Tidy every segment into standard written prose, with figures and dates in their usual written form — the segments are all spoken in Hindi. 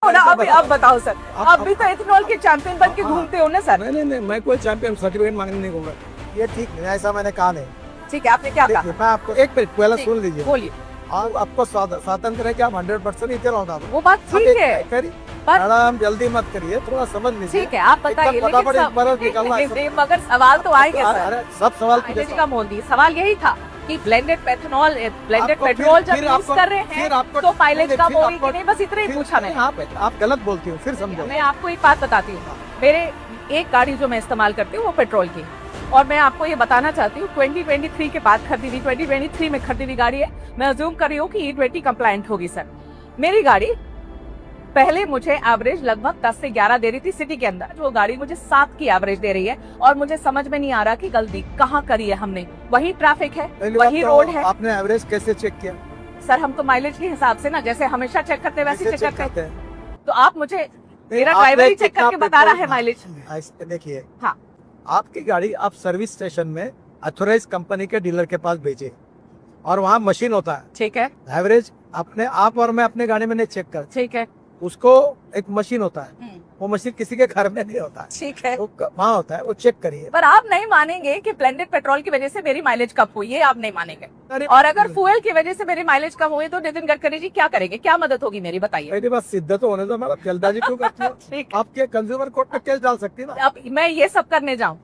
ना अब बताओ सर, आप भी तो इथेनॉल के चैंपियन बन के घूमते हो ना सर। नहीं, मैं कोई चैंपियन सर्टिफिकेट मांगने नहीं घूम रहा। ये ठीक नहीं, ऐसा मैंने कहा नहीं। ठीक है, आपने क्या कहा? मैं आपको एक मिनट पहले सुन लीजिए। बोलिए। आपको स्वातंत्र है कि आप 100% इथेनॉल डालो। वो बात ठीक है, मैडम जल्दी मत करिए, थोड़ा समझ लीजिए। ठीक है, आप बताइए, मगर सवाल तो आएंगे सर। सब सवाल का मोदी सवाल यही था कि ब्लेंडेड पेट्रोल जब यूज कर रहे हैं तो माइलेज कम होगी कि नहीं, बस इतना ही पूछा मैंने। आप गलत बोलती हो, फिर समझो। मैं आपको एक बात बताती हूँ, मेरे एक गाड़ी जो मैं इस्तेमाल करती हूँ वो पेट्रोल की, और मैं आपको ये बताना चाहती हूँ 2023 के बाद खरीदी हुई, 2023 में खरीदी हुई गाड़ी है। मैं अज्यूम कर रही हूँ कि E20 कंप्लायंट होगी सर। मेरी गाड़ी पहले मुझे एवरेज लगभग 10 से 11 दे रही थी सिटी के अंदर, जो गाड़ी मुझे 7 की एवरेज दे रही है, और मुझे समझ में नहीं आ रहा कि गलती कहाँ करी है हमने। वही ट्रैफिक है, वही रोड है। आपने एवरेज कैसे चेक किया? सर हम तो माइलेज के हिसाब से ना, जैसे हमेशा चेक करते हैं वैसे चेक करते हैं। तो आप मुझे, मेरा ड्राइवर ही चेक करके बता रहा है माइलेज। देखिए, हाँ, आपकी गाड़ी आप सर्विस स्टेशन में अथोराइज कंपनी के डीलर के पास भेजे, और वहाँ मशीन होता है। ठीक है, एवरेज अपने आप और मैं अपने गाड़ी में नहीं चेक कर। ठीक है, उसको एक मशीन होता है, वो मशीन किसी के घर में नहीं होता। ठीक है, वो वहाँ होता है, वो चेक करिए। पर आप नहीं मानेंगे कि ब्लेंडेड पेट्रोल की वजह से मेरी माइलेज कम हुई है, आप नहीं मानेंगे। और अगर फ्यूल की वजह से मेरी माइलेज कम हुई तो नितिन गडकरी जी क्या करेंगे, क्या मदद होगी मेरी, बताइए। मेरी बात सिद्ध तो होने दो, मैडम जल्दबाजी क्यों करती हो? आपके कंज्यूमर कोर्ट में केस डाल सकती है ना। अब मैं ये सब करने जाऊँ,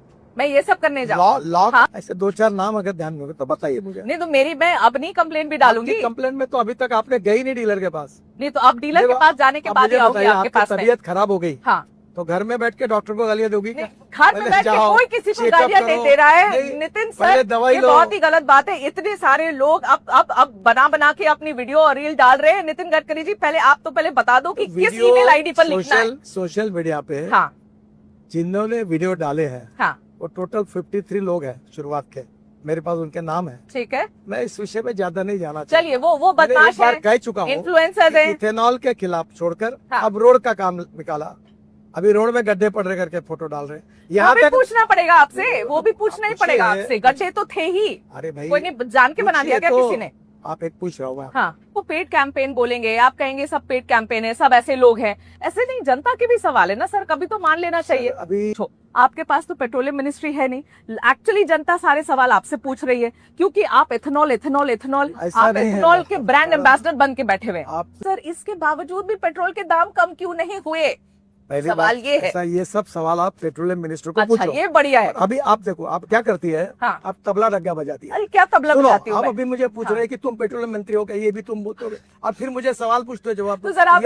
लॉ ऐसे 2-4 नाम अगर ध्यान में हो तो बताइए मुझे। नहीं तो मैं अपनी कंप्लेंट भी डालूंगी। कंप्लेंट में तो अभी तक आपने गई नहीं डीलर के पास। नहीं तो अब डीलर के पास जाने के बाद ही आऊंगी आपके पास। तबीयत खराब हो गई, हाँ, तो घर में बैठ के डॉक्टर को गालियां दोगी क्या? घर में बैठ के कोई किसी को गालियां नहीं दे रहा है नितिन सर, ये बहुत ही गलत बात है। इतने सारे लोग अब बना के अपनी वीडियो और रील डाल रहे हैं। नितिन गडकरी जी, पहले आप तो पहले बता दो कि किस ईमेल आईडी पर लिखना है। सोशल मीडिया पे हाँ, जिन्होंने वीडियो डाले हैं, हाँ, वो टोटल 53 लोग हैं शुरुआत के, मेरे पास उनके नाम है। ठीक है, मैं इस विषय में ज्यादा नहीं जाना। चलिए, वो बदमाश है, कह चुका हूँ, इन्फ्लुएंसर है। इथेनॉल के खिलाफ छोड़कर हाँ, अब रोड का काम निकाला। अभी रोड में गड्ढे पड़ रहे करके फोटो डाल रहे हैं। यहाँ तक पूछना पड़ेगा आपसे, वो भी पूछना ही पड़ेगा आपसे। गड्ढे तो थे ही। अरे भाई, कोई नहीं जान के बना दिया क्या किसी ने? आप एक पूछ रहा हूँ। हाँ, वो पेड कैंपेन बोलेंगे, आप कहेंगे सब पेड कैंपेन है, सब ऐसे लोग हैं। ऐसे नहीं, जनता के भी सवाल है ना सर, कभी तो मान लेना चाहिए। अभी आपके पास तो पेट्रोलियम मिनिस्ट्री है नहीं, एक्चुअली जनता सारे सवाल आपसे पूछ रही है, क्योंकि आप इथेनॉल के ब्रांड एम्बेसडर बन के बैठे हुए। सर इसके बावजूद भी पेट्रोल के दाम कम क्यों नहीं हुए? सवाल ये है। ये सब सवाल आप पेट्रोलियम मिनिस्टर को पूछो। ये बढ़िया है। अभी आप देखो, आप क्या करती है? हाँ, आप तबला डग्गा बजाती है। अरे क्या तबला बजाती हूँ? आप अभी मुझे पूछ रहे हैं कि तुम पेट्रोलियम मंत्री हो, ये भी तुम बोलते हो, और फिर मुझे सवाल पूछते हो जवाब। तो जरा आप